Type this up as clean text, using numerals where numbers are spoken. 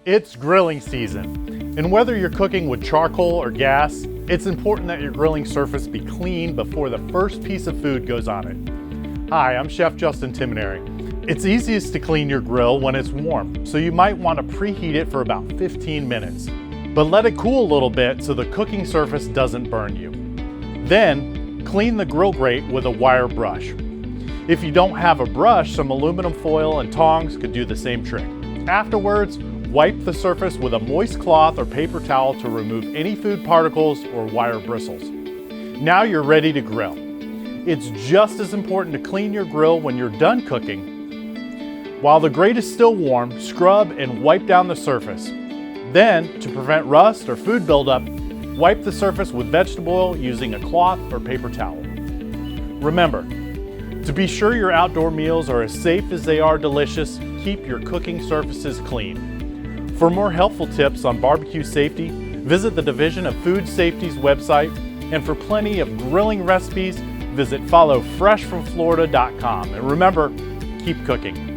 It's grilling season, and whether you're cooking with charcoal or gas, it's important that your grilling surface be clean before the first piece of food goes on it. Hi, I'm Chef Justin Timoneri. It's easiest to clean your grill when it's warm, so you might want to preheat it for about 15 minutes. But let it cool a little bit so the cooking surface doesn't burn you. Then, clean the grill grate with a wire brush. If you don't have a brush, some aluminum foil and tongs could do the same trick. Afterwards, wipe the surface with a moist cloth or paper towel to remove any food particles or wire bristles. Now you're ready to grill. It's just as important to clean your grill when you're done cooking. While the grate is still warm, scrub and wipe down the surface. Then, to prevent rust or food buildup, wipe the surface with vegetable oil using a cloth or paper towel. Remember, to be sure your outdoor meals are as safe as they are delicious, keep your cooking surfaces clean. For more helpful tips on barbecue safety, visit the Division of Food Safety's website, and for plenty of grilling recipes, visit followfreshfromflorida.com. And remember, keep cooking.